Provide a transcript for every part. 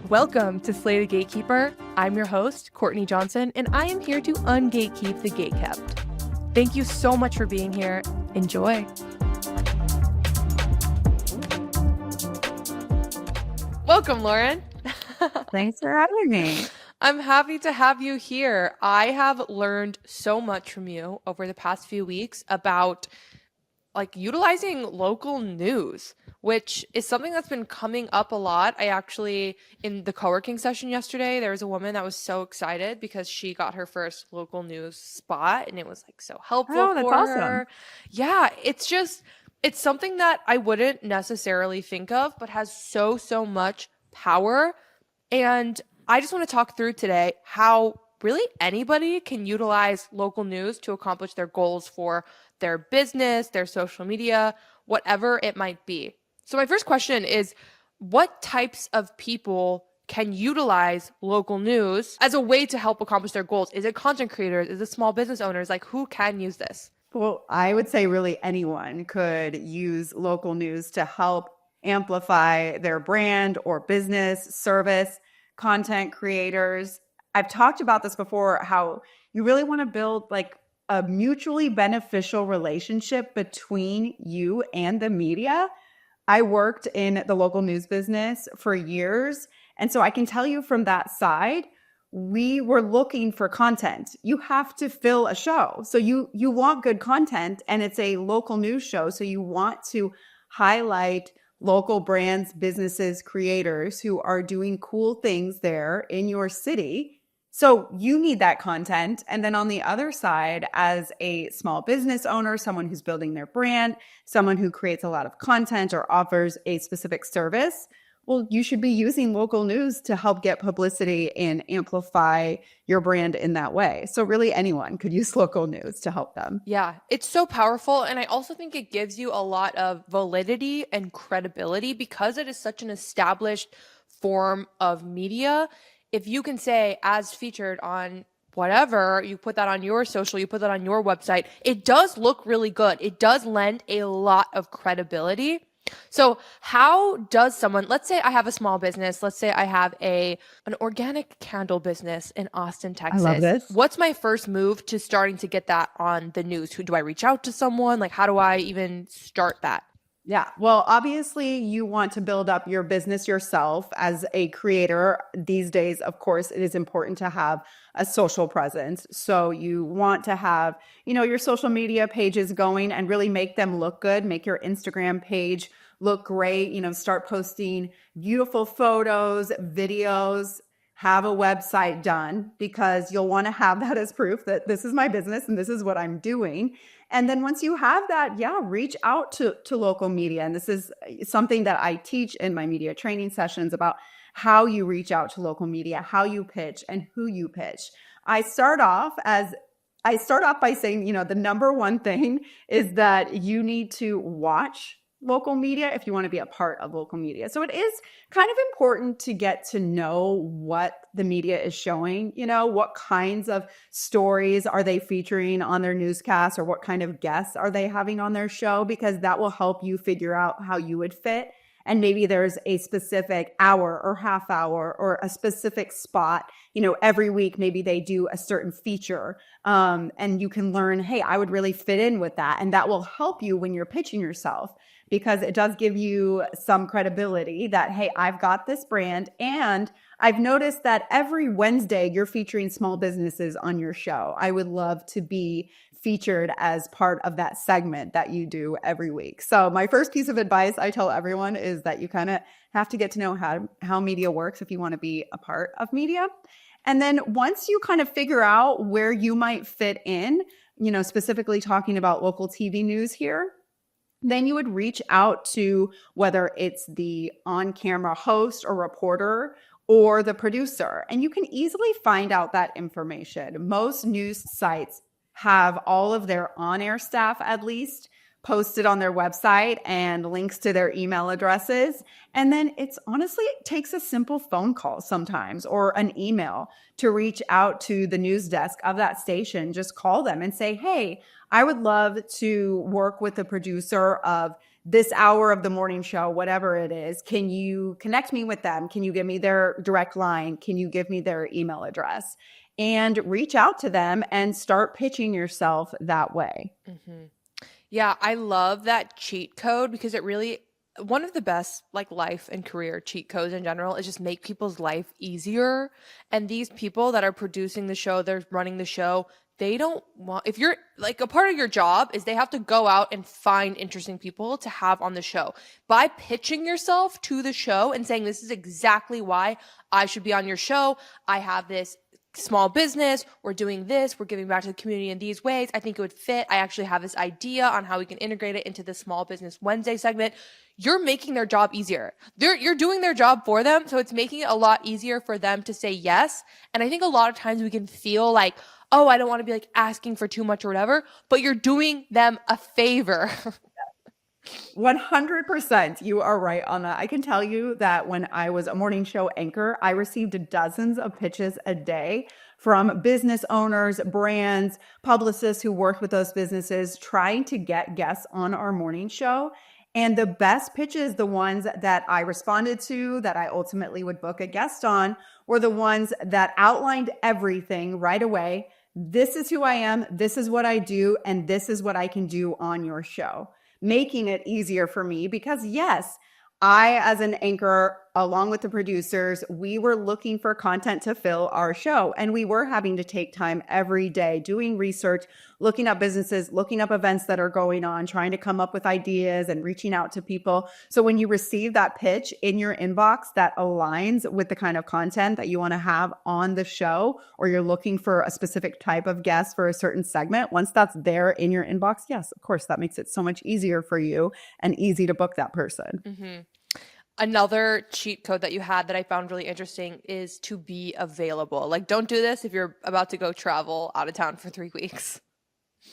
Welcome to Slay the Gatekeeper. I'm your host, Courtney Johnson, and I am here to ungatekeep the gatekept. Thank you so much for being here. Enjoy. Welcome, Lauren. Thanks for having me. I'm happy to have you here. I have learned so much from you over the past few weeks about utilizing local news, which is something that's been coming up a lot. I actually, in the co-working session yesterday, there was a woman that was so excited because she got her first local news spot and it was so helpful that's for awesome. her. Yeah, it's something that I wouldn't necessarily think of, but has so much power. And I just want to talk through today how really anybody can utilize local news to accomplish their goals for their business, their social media, whatever it might be. So my first question is, what types of people can utilize local news as a way to help accomplish their goals? Is it content creators? Is it small business owners? Who can use this? Well, I would say really anyone could use local news to help amplify their brand or business, service, content creators. I've talked about this before, how you really want to build a mutually beneficial relationship between you and the media. I worked in the local news business for years. And so I can tell you from that side, we were looking for content. You have to fill a show. So you want good content, and it's a local news show. So you want to highlight local brands, businesses, creators who are doing cool things there in your city. So you need that content. And then on the other side, as a small business owner, someone who's building their brand, someone who creates a lot of content or offers a specific service, well, you should be using local news to help get publicity and amplify your brand in that way. So really anyone could use local news to help them. Yeah, it's so powerful. And I also think it gives you a lot of validity and credibility because it is such an established form of media. If you can say, as featured on whatever, you put that on your social, you put that on your website, it does look really good. It does lend a lot of credibility. So how does someone, let's say I have a small business, let's say I have an organic candle business in Austin, Texas. I love this. What's my first move to starting to get that on the news? Who do I reach out to someone? How do I even start that? Yeah. Well, obviously you want to build up your business yourself as a creator. These days, of course, it is important to have a social presence. So you want to have, your social media pages going and really make them look good. Make your Instagram page look great. Start posting beautiful photos, videos, have a website done, because you'll want to have that as proof that this is my business and this is what I'm doing. And then once you have that, reach out to local media. And this is something that I teach in my media training sessions about how you reach out to local media, how you pitch, and who you pitch. I start off by saying, the number one thing is that you need to watch local media if you want to be a part of local media. So it is kind of important to get to know what the media is showing, what kinds of stories are they featuring on their newscasts, or what kind of guests are they having on their show, because that will help you figure out how you would fit. And maybe there's a specific hour or half hour or a specific spot, every week, maybe they do a certain feature, and you can learn, hey, I would really fit in with that. And that will help you when you're pitching yourself, because it does give you some credibility that, hey, I've got this brand, and I've noticed that every Wednesday you're featuring small businesses on your show. I would love to be featured as part of that segment that you do every week. So my first piece of advice I tell everyone is that you kind of have to get to know how media works if you want to be a part of media. And then once you kind of figure out where you might fit in, specifically talking about local TV news here, then you would reach out to whether it's the on-camera host or reporter or the producer. And you can easily find out that information. Most news sites have all of their on-air staff, at least, posted on their website and links to their email addresses. And then it takes a simple phone call sometimes or an email to reach out to the news desk of that station. Just call them and say, hey, I would love to work with the producer of this hour of the morning show, whatever it is, can you connect me with them? Can you give me their direct line? Can you give me their email address? And reach out to them and start pitching yourself that way. Mm-hmm. Yeah, I love that cheat code because it really, one of the best like life and career cheat codes in general is just make people's life easier. And these people that are producing the show, they're running the show, they don't want, if you're like a part of your job is they have to go out and find interesting people to have on the show. By pitching yourself to the show and saying, this is exactly why I should be on your show. I have this small business, we're doing this, we're giving back to the community in these ways. I think it would fit. I actually have this idea on how we can integrate it into the Small Business Wednesday segment. You're making their job easier. You're doing their job for them, so it's making it a lot easier for them to say yes. And I think a lot of times we can feel like, oh, I don't want to be like asking for too much or whatever, but you're doing them a favor. 100%. You are right on that. I can tell you that when I was a morning show anchor, I received dozens of pitches a day from business owners, brands, publicists who worked with those businesses trying to get guests on our morning show. And the best pitches, the ones that I responded to, that I ultimately would book a guest on, were the ones that outlined everything right away. This is who I am, this is what I do, and this is what I can do on your show. Making it easier for me because yes, I, as an anchor, along with the producers, we were looking for content to fill our show. And we were having to take time every day doing research, looking up businesses, looking up events that are going on, trying to come up with ideas and reaching out to people. So when you receive that pitch in your inbox that aligns with the kind of content that you want to have on the show, or you're looking for a specific type of guest for a certain segment, once that's there in your inbox, yes, of course, that makes it so much easier for you and easy to book that person. Mm-hmm. Another cheat code that you had that I found really interesting is to be available. Like, don't do this if you're about to go travel out of town for 3 weeks.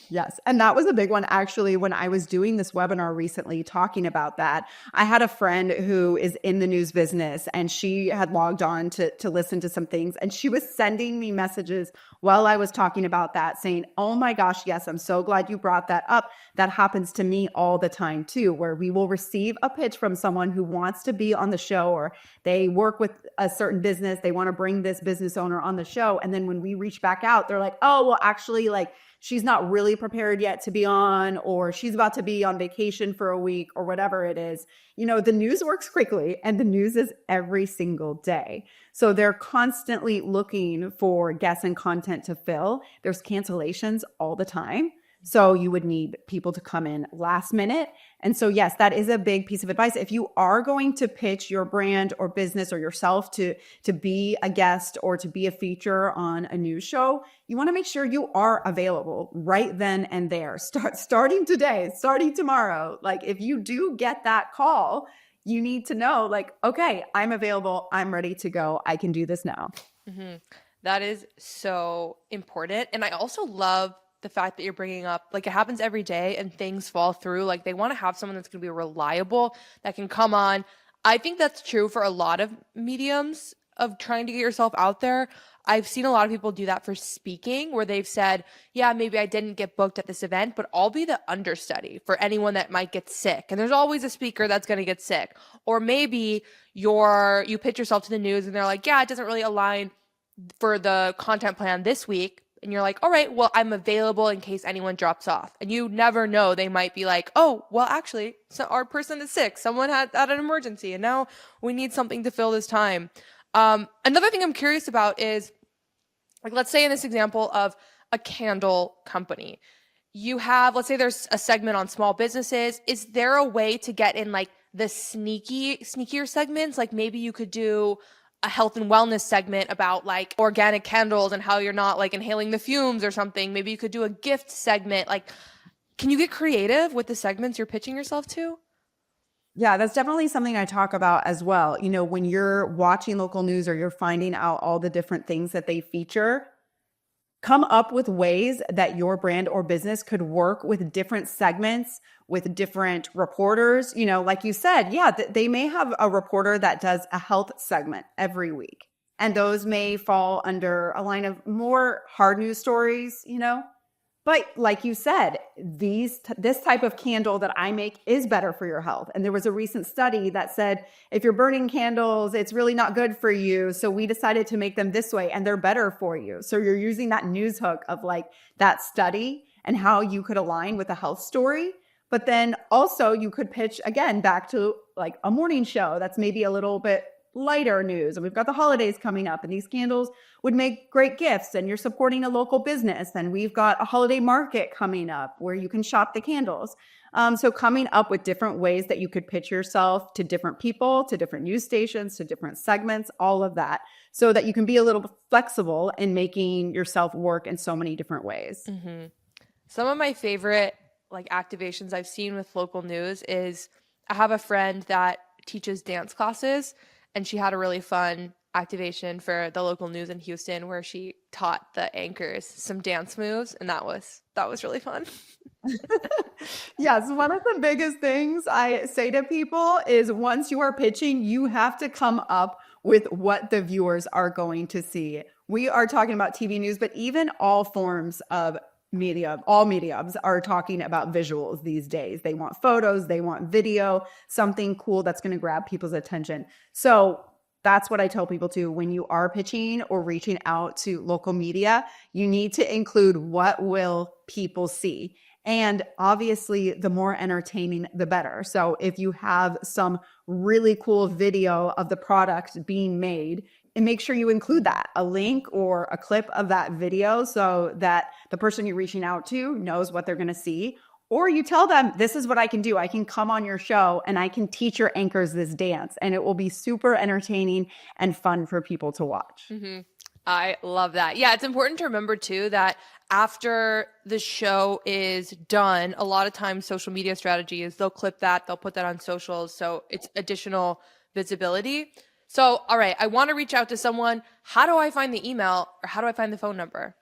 Yes. And that was a big one. Actually, when I was doing this webinar recently talking about that, I had a friend who is in the news business and she had logged on to listen to some things. And she was sending me messages while I was talking about that saying, oh my gosh, yes, I'm so glad you brought that up. That happens to me all the time too, where we will receive a pitch from someone who wants to be on the show, or they work with a certain business. They want to bring this business owner on the show. And then when we reach back out, they're like, oh, well, actually, like, she's not really prepared yet to be on, or she's about to be on vacation for a week, or whatever it is. You know, the news works quickly and the news is every single day. So they're constantly looking for guests and content to fill. There's cancellations all the time. So you would need people to come in last minute. And so, yes, that is a big piece of advice. If you are going to pitch your brand or business or yourself to be a guest or to be a feature on a news show, you want to make sure you are available right then and there. Starting today, starting tomorrow. Like, if you do get that call, you need to know, like, okay, I'm available. I'm ready to go. I can do this now. Mm-hmm. That is so important. And I also love the fact that you're bringing up, like, it happens every day and things fall through. Like, they want to have someone that's going to be reliable, that can come on. I think that's true for a lot of mediums of trying to get yourself out there. I've seen a lot of people do that for speaking, where they've said, yeah, maybe I didn't get booked at this event, but I'll be the understudy for anyone that might get sick. And there's always a speaker that's going to get sick. Or maybe you pitch yourself to the news and they're like, yeah, it doesn't really align for the content plan this week. And you're like, all right, well, I'm available in case anyone drops off. And you never know. They might be like, oh, well, actually, so our person is sick. Someone had an emergency, and now we need something to fill this time. Another thing I'm curious about is, like, let's say in this example of a candle company, you have, let's say there's a segment on small businesses. Is there a way to get in like the sneakier segments? Like, maybe you could do a health and wellness segment about like organic candles and how you're not like inhaling the fumes or something. Maybe you could do a gift segment. Like, can you get creative with the segments you're pitching yourself to? Yeah, that's definitely something I talk about as well. You know, when you're watching local news or you're finding out all the different things that they feature, come up with ways that your brand or business could work with different segments, with different reporters. You know, like you said, yeah, they may have a reporter that does a health segment every week. And those may fall under a line of more hard news stories, you know, But like you said, this type of candle that I make is better for your health. And there was a recent study that said if you're burning candles, it's really not good for you. So we decided to make them this way and they're better for you. So you're using that news hook of like that study and how you could align with a health story. But then also you could pitch again back to like a morning show that's maybe a little bit lighter news. And we've got the holidays coming up and these candles would make great gifts and you're supporting a local business. And we've got a holiday market coming up where you can shop the candles. So coming up with different ways that you could pitch yourself to different people, to different news stations, to different segments, all of that, so that you can be a little flexible in making yourself work in so many different ways. Mm-hmm. Some of my favorite like activations I've seen with local news is I have a friend that teaches dance classes, and she had a really fun activation for the local news in Houston where she taught the anchors some dance moves, and that was really fun. Yes, one of the biggest things I say to people is once you are pitching, you have to come up with what the viewers are going to see. We are talking about TV news, but even all forms of media, all mediums are talking about visuals these days. They want photos, they want video, something cool that's going to grab people's attention. So that's what I tell people too. When you are pitching or reaching out to local media, you need to include what will people see. And obviously, the more entertaining, the better. So if you have some really cool video of the product being made, and make sure you include that, a link or a clip of that video so that the person you're reaching out to knows what they're going to see. Or you tell them, this is what I can do. I can come on your show and I can teach your anchors this dance. And it will be super entertaining and fun for people to watch. Mm-hmm. I love that. Yeah, it's important to remember too that after the show is done, a lot of times social media strategy is they'll clip that, they'll put that on socials. So it's additional visibility. So, all right, I want to reach out to someone. How do I find the email or how do I find the phone number?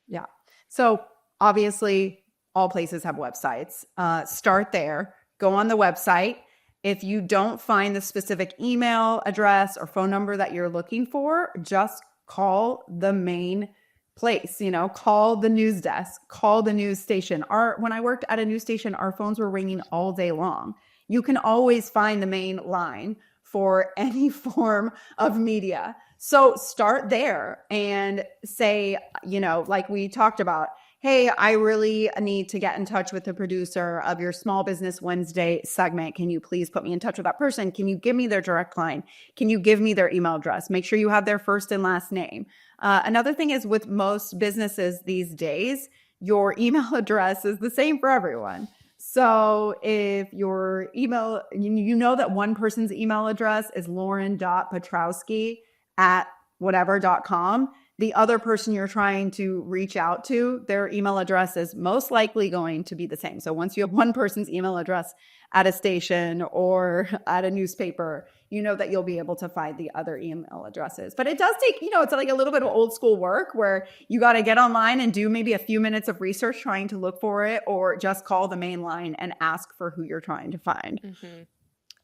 Yeah. So obviously, all places have websites. Start there. Go on the website. If you don't find the specific email address or phone number that you're looking for, just call the main place, call the news desk, call the news station. When I worked at a news station, our phones were ringing all day long. You can always find the main line for any form of media. So start there and say, like we talked about, hey, I really need to get in touch with the producer of your Small Business Wednesday segment. Can you please put me in touch with that person? Can you give me their direct line? Can you give me their email address? Make sure you have their first and last name. Another thing is with most businesses these days, your email address is the same for everyone. So if your email, you know that one person's email address is lauren.petrowski@whatever.com. The other person you're trying to reach out to, their email address is most likely going to be the same. So once you have one person's email address at a station or at a newspaper, you know that you'll be able to find the other email addresses. But it does take, it's like a little bit of old school work where you got to get online and do maybe a few minutes of research trying to look for it, or just call the main line and ask for who you're trying to find. Mm-hmm.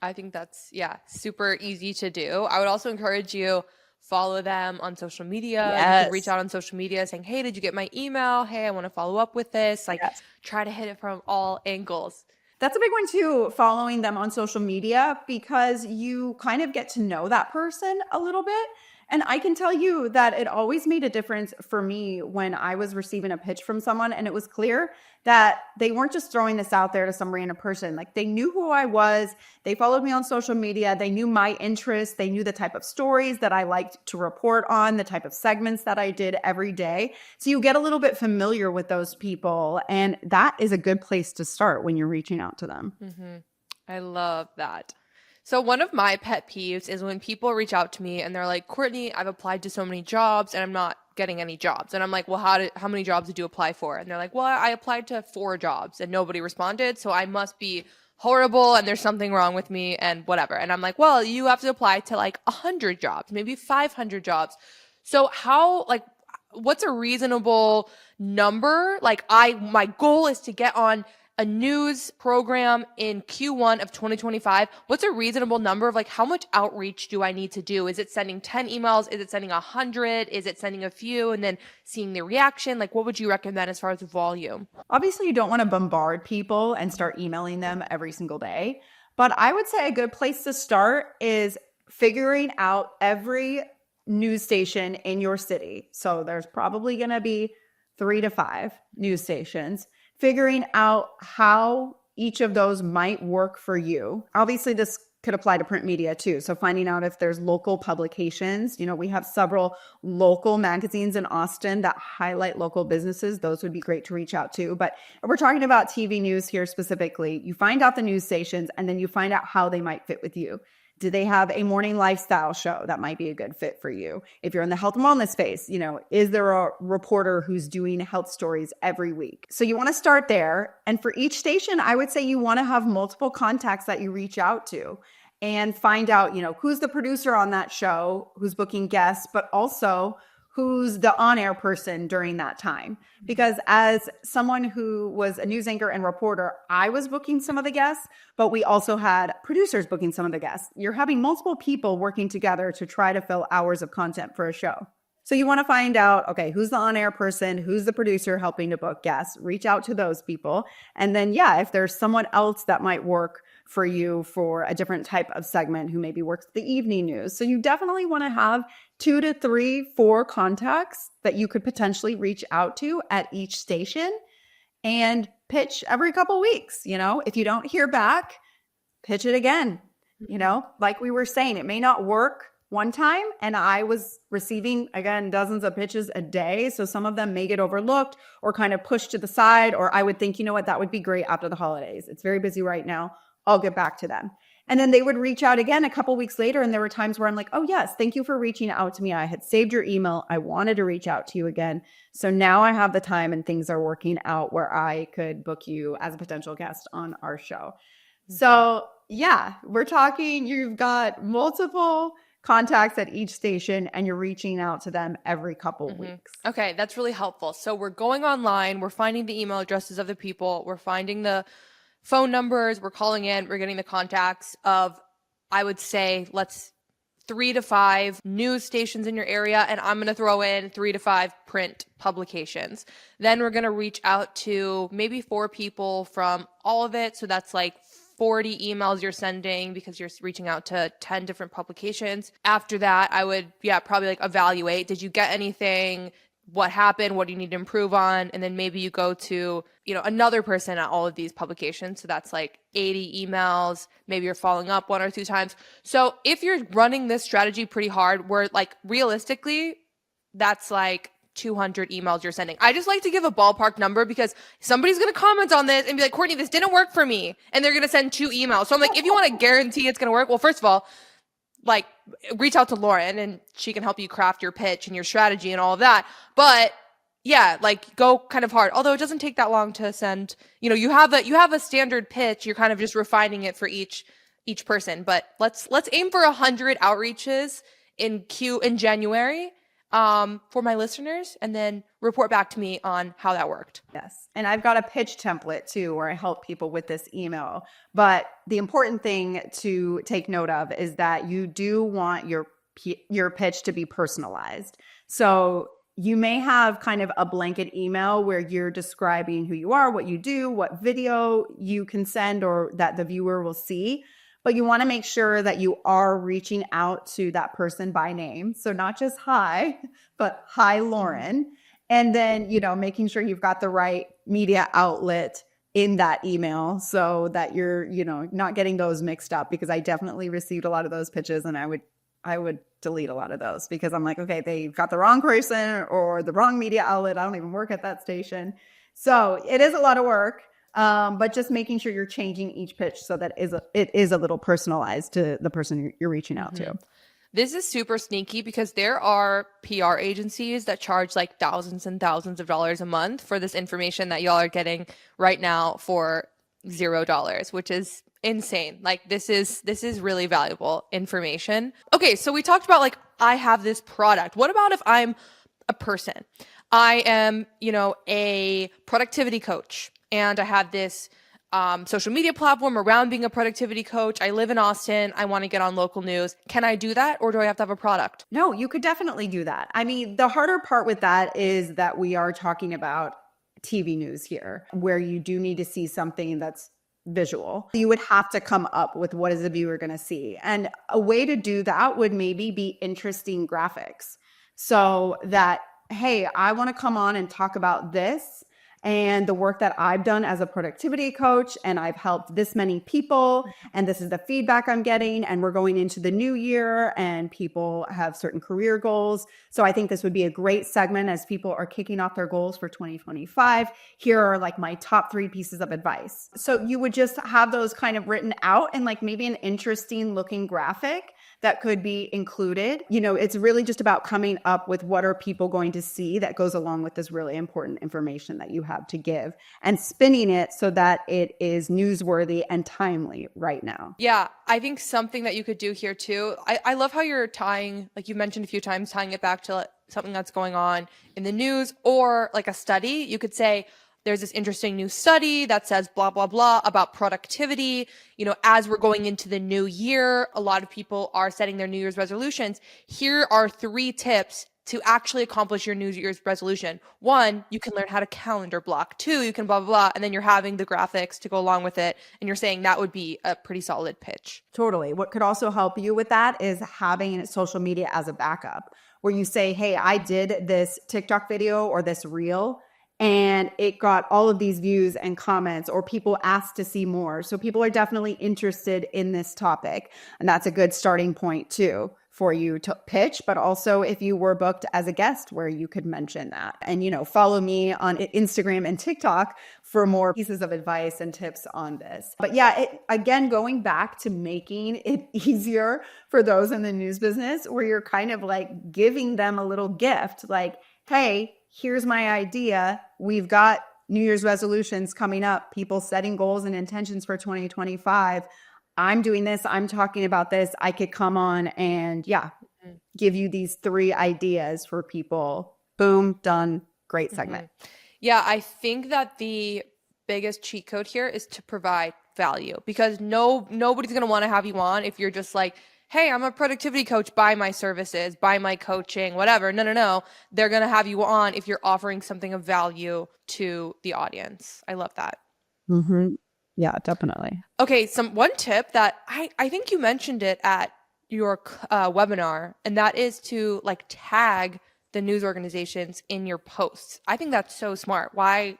I think that's, super easy to do. I would also encourage you follow them on social media. Yes. You can reach out on social media saying, hey, did you get my email? Hey, I want to follow up with this. Try to hit it from all angles. That's a big one too, following them on social media, because you kind of get to know that person a little bit. And I can tell you that it always made a difference for me when I was receiving a pitch from someone and it was clear that they weren't just throwing this out there to some random person. Like, they knew who I was. They followed me on social media. They knew my interests. They knew the type of stories that I liked to report on, the type of segments that I did every day. So you get a little bit familiar with those people. And that is a good place to start when you're reaching out to them. Mm-hmm. I love that. So one of my pet peeves is when people reach out to me and they're like, Courtney, I've applied to so many jobs and I'm not getting any jobs. And I'm like, well, how many jobs did you apply for? And they're like, well, I applied to 4 jobs and nobody responded. So I must be horrible and there's something wrong with me and whatever. And I'm like, well, you have to apply to like 100 jobs, maybe 500 jobs. So what's a reasonable number? My goal is to get on a news program in Q1 of 2025, what's a reasonable number of like how much outreach do I need to do? Is it sending 10 emails? Is it sending 100? Is it sending a few and then seeing the reaction? Like what would you recommend as far as volume? Obviously, you don't want to bombard people and start emailing them every single day. But I would say a good place to start is figuring out every news station in your city. So there's probably going to be 3 to 5 news stations, figuring out how each of those might work for you. Obviously, this could apply to print media too. So finding out if there's local publications. We have several local magazines in Austin that highlight local businesses. Those would be great to reach out to. But if we're talking about TV news here specifically, you find out the news stations and then you find out how they might fit with you. Do they have a morning lifestyle show that might be a good fit for you? If you're in the health and wellness space, is there a reporter who's doing health stories every week? So you want to start there. And for each station, I would say you want to have multiple contacts that you reach out to and find out, who's the producer on that show, who's booking guests, but also who's the on-air person during that time. Because as someone who was a news anchor and reporter, I was booking some of the guests, but we also had producers booking some of the guests. You're having multiple people working together to try to fill hours of content for a show. So you want to find out, okay, who's the on-air person, who's the producer helping to book guests, reach out to those people. And then, if there's someone else that might work for you for a different type of segment who maybe works the evening news. So you definitely want to have 2 to 3, 4 contacts that you could potentially reach out to at each station and pitch every couple weeks. If you don't hear back, pitch it again. Like we were saying, it may not work one time, and I was receiving, again, dozens of pitches a day. So some of them may get overlooked or kind of pushed to the side, or I would think, that would be great after the holidays. It's very busy right now. I'll get back to them. And then they would reach out again a couple weeks later. And there were times where I'm like, oh, yes, thank you for reaching out to me. I had saved your email. I wanted to reach out to you again. So now I have the time and things are working out where I could book you as a potential guest on our show. So we're talking, you've got multiple contacts at each station and you're reaching out to them every couple weeks. Okay, that's really helpful. So we're going online, we're finding the email addresses of the people, we're finding the phone numbers, we're calling in, we're getting the contacts of, I would say, 3 to 5 news stations in your area, and I'm going to throw in 3 to 5 print publications. Then we're going to reach out to maybe 4 people from all of it. So that's like 40 emails you're sending because you're reaching out to 10 different publications. After that, I would, probably evaluate, did you get anything? What happened? What do you need to improve on? And then maybe you go to, another person at all of these publications. So that's like 80 emails. Maybe you're following up 1 or 2 times. So if you're running this strategy pretty hard, where realistically, that's 200 emails you're sending. I just like to give a ballpark number because somebody's going to comment on this and be like, Courtney, this didn't work for me. And they're going to send 2 emails. So I'm like, if you want to guarantee it's going to work, well, first of all, reach out to Lauren and she can help you craft your pitch and your strategy and all of that. But go kind of hard. Although it doesn't take that long to send, you have a standard pitch. You're kind of just refining it for each person. But let's aim for 100 outreaches in January for my listeners, and then report back to me on how that worked. Yes. And I've got a pitch template too, where I help people with this email. But the important thing to take note of is that you do want your pitch to be personalized. So you may have kind of a blanket email where you're describing who you are, what you do, what video you can send or that the viewer will see. But you want to make sure that you are reaching out to that person by name. So not just hi, but hi, Lauren. And then, making sure you've got the right media outlet in that email so that you're, not getting those mixed up, because I definitely received a lot of those pitches and I would delete a lot of those because I'm like, okay, they've got the wrong person or the wrong media outlet. I don't even work at that station. So it is a lot of work. But just making sure you're changing each pitch so that it is a little personalized to the person you're reaching out to. This is super sneaky because there are PR agencies that charge thousands and thousands of dollars a month for this information that y'all are getting right now for $0, which is insane. This is really valuable information. Okay, so we talked about I have this product. What about if I'm a person? I am, a productivity coach. And I have this social media platform around being a productivity coach. I live in Austin. I want to get on local news. Can I do that, or do I have to have a product? No, you could definitely do that. I mean, the harder part with that is that we are talking about TV news here, where you do need to see something that's visual. You would have to come up with what is the viewer going to see. And a way to do that would maybe be interesting graphics. So that, hey, I want to come on and talk about this and the work that I've done as a productivity coach, and I've helped this many people, and this is the feedback I'm getting, and we're going into the new year and people have certain career goals. So I think this would be a great segment as people are kicking off their goals for 2025. Here are like my top 3 pieces of advice. So you would just have those kind of written out and like maybe an interesting looking graphic that could be included. You know, it's really just about coming up with what are people going to see that goes along with this really important information that you have to give, and spinning it so that it is newsworthy and timely right now. Yeah, I think something that you could do here too. I love how you're tying, like you mentioned a few times, tying it back to something that's going on in the news or like a study. You could say, there's this interesting new study that says blah, blah, blah about productivity. You know, as we're going into the new year, a lot of people are setting their New Year's resolutions. Here are 3 tips to actually accomplish your New Year's resolution. 1, you can learn how to calendar block. 2, you can blah, blah, blah. And then you're having the graphics to go along with it. And you're saying that would be a pretty solid pitch. Totally. What could also help you with that is having social media as a backup, where you say, hey, I did this TikTok video or this reel, and it got all of these views and comments, or people asked to see more. So people are definitely interested in this topic. And that's a good starting point too for you to pitch, but also if you were booked as a guest where you could mention that. And, you know, follow me on Instagram and TikTok for more pieces of advice and tips on this. But yeah, again, going back to making it easier for those in the news business, where you're kind of like giving them a little gift, like, hey, here's my idea. We've got New Year's resolutions coming up, people setting goals and intentions for 2025. I'm doing this. I'm talking about this. I could come on and give you these 3 ideas for people. Boom, done. Great segment. Yeah, I think that the biggest cheat code here is to provide value, because nobody's going to want to have you on if you're just like, hey, I'm a productivity coach, buy my services, buy my coaching, whatever. No. They're going to have you on if you're offering something of value to the audience. I love that. Mm-hmm. Yeah, definitely. Okay, one tip that I think you mentioned it at your webinar, and that is to like tag the news organizations in your posts. I think that's so smart. Why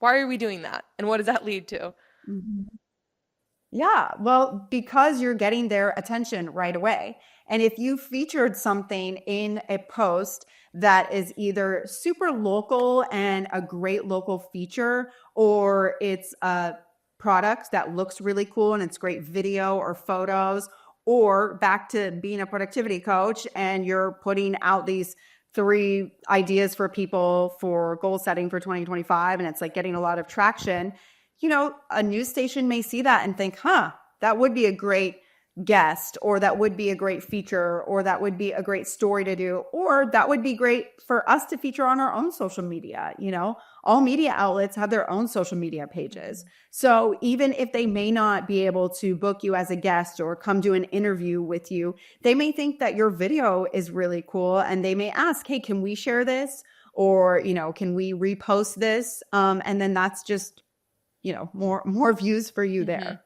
are we doing that? And what does that lead to? Mm-hmm. Yeah, well, because you're getting their attention right away. And if you featured something in a post that is either super local and a great local feature, or it's a product that looks really cool and it's great video or photos, or back to being a productivity coach and you're putting out these 3 ideas for people for goal setting for 2025, and it's like getting a lot of traction, you know, a news station may see that and think, that would be a great guest, or that would be a great feature, or that would be a great story to do, or that would be great for us to feature on our own social media. You know, all media outlets have their own social media pages. So even if they may not be able to book you as a guest or come do an interview with you, they may think that your video is really cool, and they may ask, hey, can we share this? Or, you know, can we repost this? And then that's just, you know, more views for you there.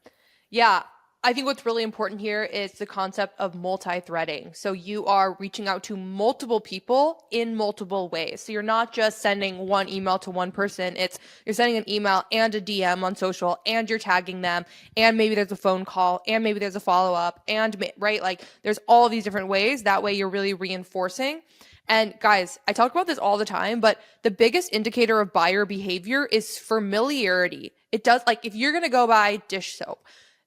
Yeah. I think what's really important here is the concept of multi-threading. So you are reaching out to multiple people in multiple ways. So you're not just sending one email to one person. You're sending an email and a DM on social, and you're tagging them, and maybe there's a phone call, and maybe there's a follow-up, and right, like there's all these different ways. That way you're really reinforcing. And guys, I talk about this all the time, but the biggest indicator of buyer behavior is familiarity. It does, like if you're going to go buy dish soap,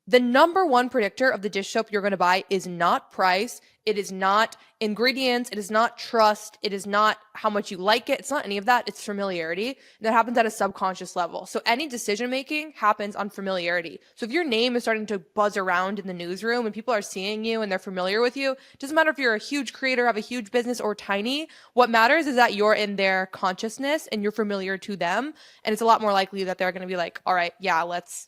the number one predictor of the dish soap you're going to buy is not price. It is not ingredients. It is not trust. It is not how much you like it. It's not any of that. It's familiarity. That happens at a subconscious level. So any decision making happens on familiarity. So if your name is starting to buzz around in the newsroom and people are seeing you and they're familiar with you, it doesn't matter if you're a huge creator, have a huge business, or tiny. What matters is that you're in their consciousness and you're familiar to them. And it's a lot more likely that they're going to be like, all right, yeah, let's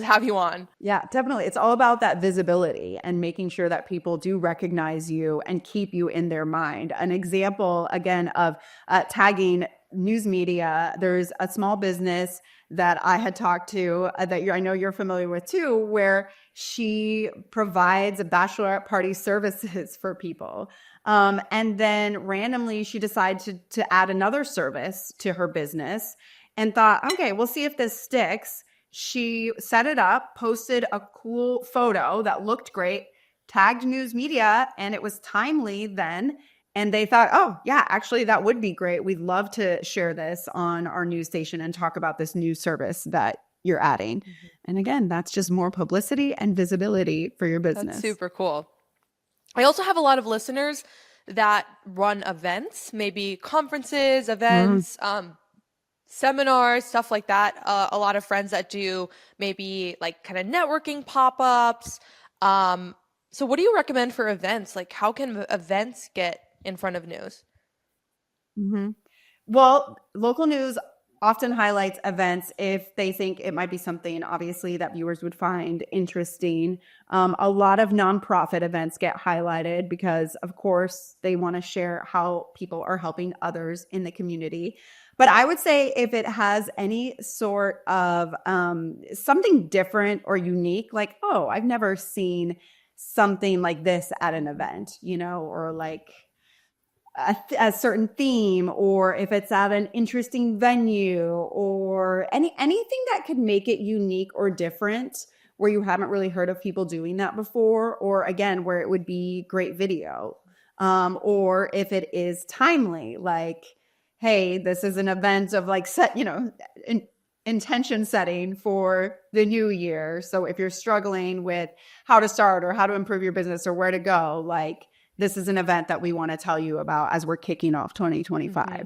have you on. Yeah, definitely. It's all about that visibility and making sure that people do recognize you and keep you in their mind. An example, again, of tagging news media, there's a small business that I had talked to that I know you're familiar with too, where she provides bachelorette party services for people. And then randomly she decided to add another service to her business and thought, okay, we'll see if this sticks. She set it up, posted a cool photo that looked great, tagged news media, and it was timely then. And they thought, oh, yeah, actually, that would be great. We'd love to share this on our news station and talk about this new service that you're adding. Mm-hmm. And again, that's just more publicity and visibility for your business. That's super cool. I also have a lot of listeners that run events, maybe conferences, events, seminars, stuff like that. A lot of friends that do maybe like kind of networking pop-ups. So what do you recommend for events? Like how can events get in front of news? Mm-hmm. Well, local news often highlights events if they think it might be something, obviously, that viewers would find interesting. A lot of nonprofit events get highlighted because, of course, they want to share how people are helping others in the community. But I would say if it has any sort of something different or unique, like, oh, I've never seen something like this at an event, or like a certain theme, or if it's at an interesting venue, or anything that could make it unique or different, where you haven't really heard of people doing that before, or again, where it would be great video, or if it is timely, like, hey, this is an event of like set, intention setting for the new year. So if you're struggling with how to start or how to improve your business or where to go, like, this is an event that we want to tell you about as we're kicking off 2025. Mm-hmm.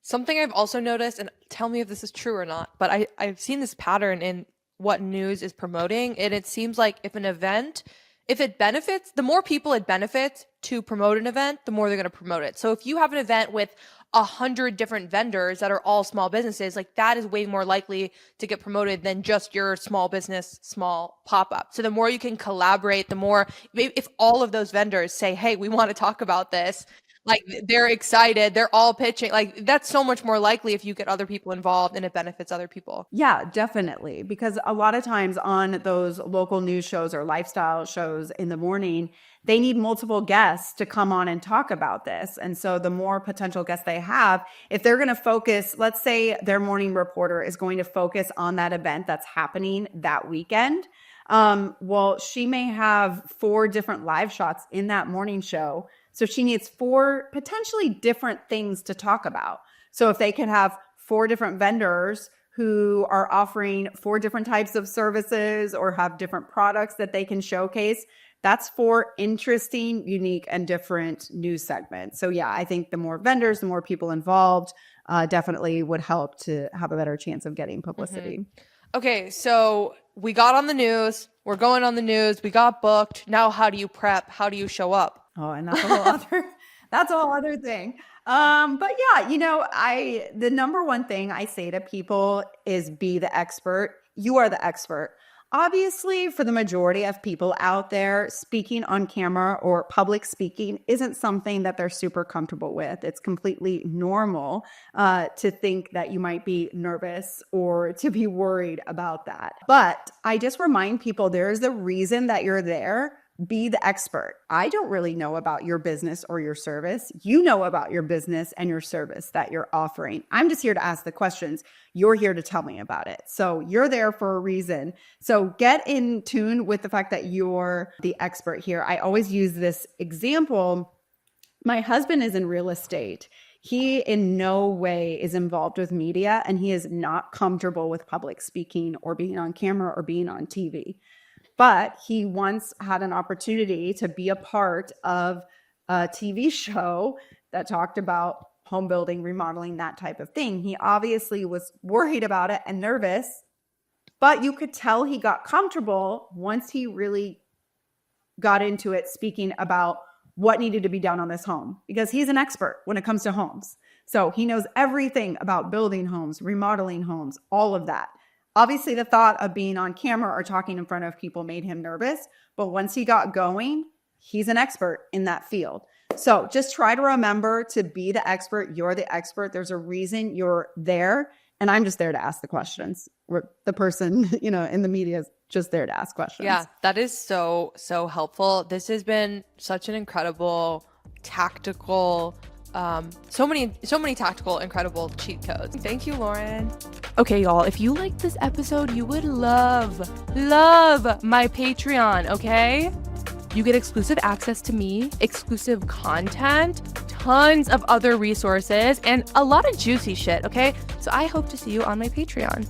Something I've also noticed, and tell me if this is true or not, but I've seen this pattern in what news is promoting. And it seems like if it benefits, the more people it benefits to promote an event, the more they're going to promote it. So if you have an event with 100 different vendors that are all small businesses, like that is way more likely to get promoted than just your small business, small pop-up. So the more you can collaborate, the more, if all of those vendors say, hey, we want to talk about this, like they're excited, they're all pitching, like that's so much more likely if you get other people involved and it benefits other people. Yeah, definitely. Because a lot of times on those local news shows or lifestyle shows in the morning, they need multiple guests to come on and talk about this. And so the more potential guests they have, if they're going to focus, let's say their morning reporter is going to focus on that event that's happening that weekend. Well, she may have 4 different live shots in that morning show. So she needs 4 potentially different things to talk about. So if they can have 4 different vendors who are offering 4 different types of services or have different products that they can showcase, that's 4 interesting, unique, and different news segments. So yeah, I think the more vendors, the more people involved, definitely would help to have a better chance of getting publicity. Mm-hmm. Okay, so we got on the news. We're going on the news. We got booked. Now, how do you prep? How do you show up? Oh, and that's a whole other thing. But yeah, the number one thing I say to people is be the expert. You are the expert. Obviously, for the majority of people out there, speaking on camera or public speaking isn't something that they're super comfortable with. It's completely normal to think that you might be nervous or to be worried about that. But I just remind people there's a reason that you're there. Be the expert. I don't really know about your business or your service. You know about your business and your service that you're offering. I'm just here to ask the questions. You're here to tell me about it. So you're there for a reason. So get in tune with the fact that you're the expert here. I always use this example. My husband is in real estate. He in no way is involved with media, and he is not comfortable with public speaking or being on camera or being on TV. But he once had an opportunity to be a part of a TV show that talked about home building, remodeling, that type of thing. He obviously was worried about it and nervous, but you could tell he got comfortable once he really got into it, speaking about what needed to be done on this home, because he's an expert when it comes to homes. So he knows everything about building homes, remodeling homes, all of that. Obviously, the thought of being on camera or talking in front of people made him nervous, but once he got going, he's an expert in that field. So just try to remember to be the expert. You're the expert. There's a reason you're there. And I'm just there to ask the questions. The person, in the media is just there to ask questions. Yeah, that is so, so helpful. This has been such an incredible tactical, so many tactical, incredible cheat codes. Thank you, Lauren. Okay, y'all, if you liked this episode, you would love my Patreon, okay? You get exclusive access to me, exclusive content, tons of other resources, and a lot of juicy shit, okay? So I hope to see you on my Patreon.